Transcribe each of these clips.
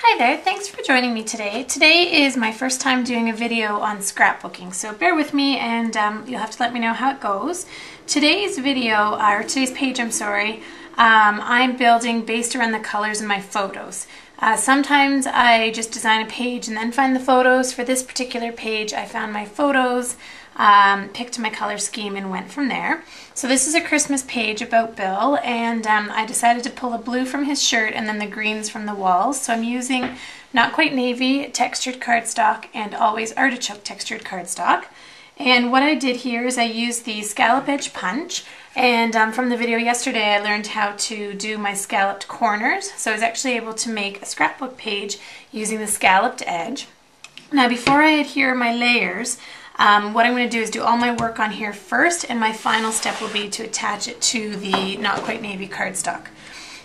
Hi there, thanks for joining me today. Today is my first time doing a video on scrapbooking, so bear with me and you'll have to let me know how it goes. Today's video, or today's page, I'm building based around the colors in my photos. Sometimes I just design a page and then find the photos. For this particular page, I found my photos, picked my color scheme and went from there. So this is a Christmas page about Bill, and I decided to pull a blue from his shirt and then the greens from the walls. So I'm using Not Quite Navy textured cardstock and Always Artichoke textured cardstock. And what I did here is I used the scallop edge punch, and from the video yesterday I learned how to do my scalloped corners. So I was actually able to make a scrapbook page using the scalloped edge. Now before I adhere my layers, what I'm going to do is do all my work on here first, and my final step will be to attach it to the Not Quite Navy cardstock.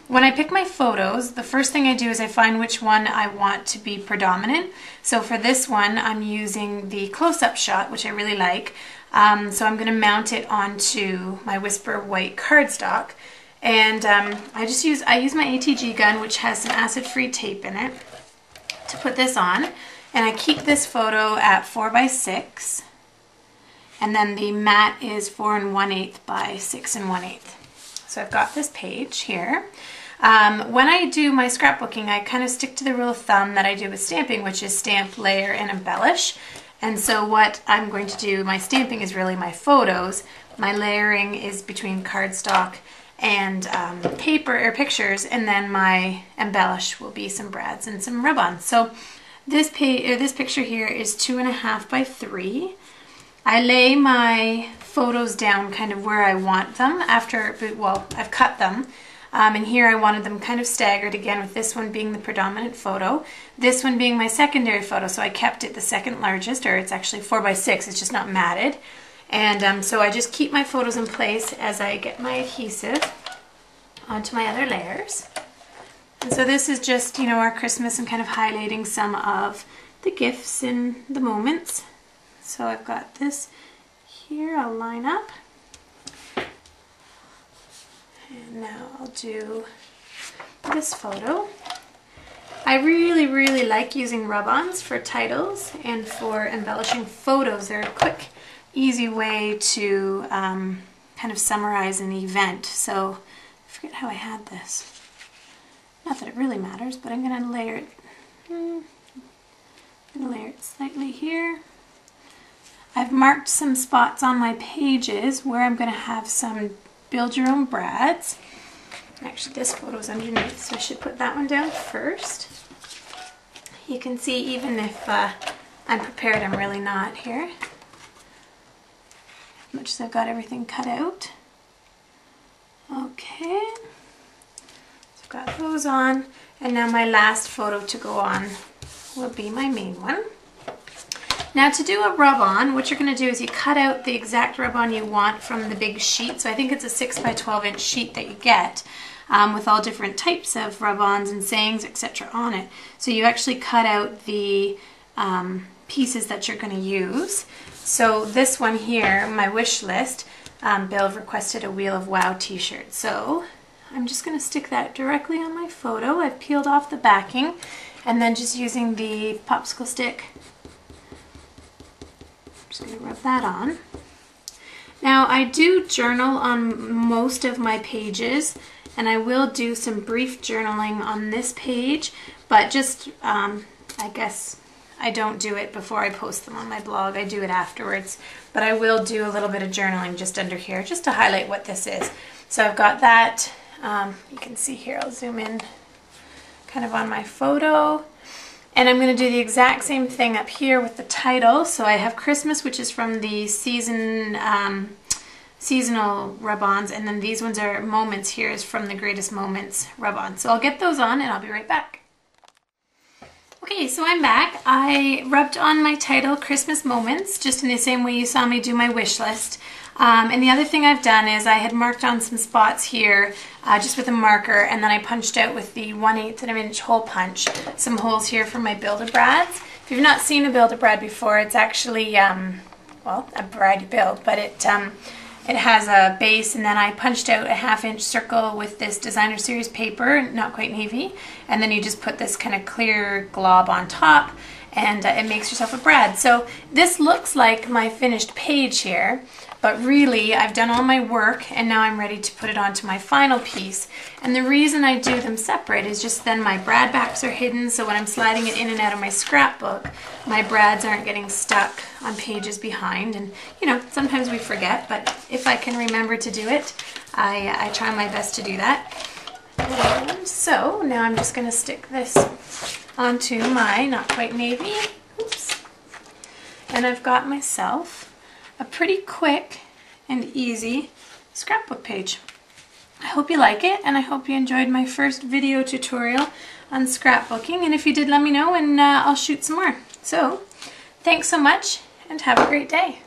When I pick my photos, the first thing I do is I find which one I want to be predominant. So for this one, I'm using the close-up shot, which I really like. So I'm going to mount it onto my Whisper white cardstock. And I use my ATG gun, which has some acid-free tape in it, to put this on. And I keep this photo at 4 by 6. And then the mat is 4 1/8 by 6 1/8. So I've got this page here. When I do my scrapbooking, I kind of stick to the rule of thumb that I do with stamping, which is stamp, layer, and embellish. And so what I'm going to do, my stamping is really my photos. My layering is between cardstock and paper or pictures, and then my embellish will be some brads and some rub-ons. So this picture here is 2.5 by 3. I lay my photos down kind of where I want them after, well, I've cut them. And here I wanted them kind of staggered again, with this one being the predominant photo, this one being my secondary photo, so I kept it the second largest, or it's actually 4 by 6, it's just not matted. And so I just keep my photos in place as I get my adhesive onto my other layers. And so this is just, our Christmas and kind of highlighting some of the gifts and the moments. So I've got this here, I'll line up. And now I'll do this photo. I really like using rub-ons for titles and for embellishing photos. They're a quick, easy way to kind of summarize an event. So I forget how I had this. Not that it really matters, but I'm going to layer it. I'm going to layer it slightly here. I've marked some spots on my pages where I'm going to have some build your own brads. Actually, this photo is underneath, so I should put that one down first. You can see even if I'm prepared, I'm really not here. As much as I've got everything cut out. Okay. So I've got those on, and now my last photo to go on will be my main one. Now to do a rub-on, what you're going to do is you cut out the exact rub-on you want from the big sheet. So I think it's a 6 by 12 inch sheet that you get with all different types of rub-ons and sayings, etc. on it. So you actually cut out the pieces that you're going to use. So this one here, my wish list, Bill requested a Wheel of Wow t-shirt. So I'm just going to stick that directly on my photo. I've peeled off the backing, and then just using the popsicle stick, just going to rub that on. Now I do journal on most of my pages, and I will do some brief journaling on this page, but just I guess I don't do it before I post them on my blog. I do it afterwards, but I will do a little bit of journaling just under here just to highlight what this is. So I've got that. You can see here, I'll zoom in kind of on my photo. And I'm going to do the exact same thing up here with the title. So I have Christmas, which is from the seasonal rub-ons, and then these ones are Moments here is from the Greatest Moments rub-on. So I'll get those on and I'll be right back. Okay, so I'm back. I rubbed on my title, Christmas Moments, just in the same way you saw me do my wish list. And the other thing I've done is I had marked on some spots here just with a marker, and then I punched out with the 1/8 of an inch hole punch some holes here for my Build-A-Brads. If you've not seen a Build-A-Brad before, it's actually, well, a brad you build, but it has a base, and then I punched out a 1/2-inch circle with this Designer Series paper, not quite navy, and then you just put this kind of clear glob on top, and it makes yourself a brad. So this looks like my finished page here, but really I've done all my work and now I'm ready to put it onto my final piece. And the reason I do them separate is just then my brad backs are hidden, so when I'm sliding it in and out of my scrapbook, my brads aren't getting stuck on pages behind. And you know, sometimes we forget, but if I can remember to do it, I try my best to do that. And so now I'm just going to stick this onto my not quite navy. Oops. And I've got myself a pretty quick and easy scrapbook page. I hope you like it, and I hope you enjoyed my first video tutorial on scrapbooking, and if you did, let me know and I'll shoot some more. So thanks so much and have a great day.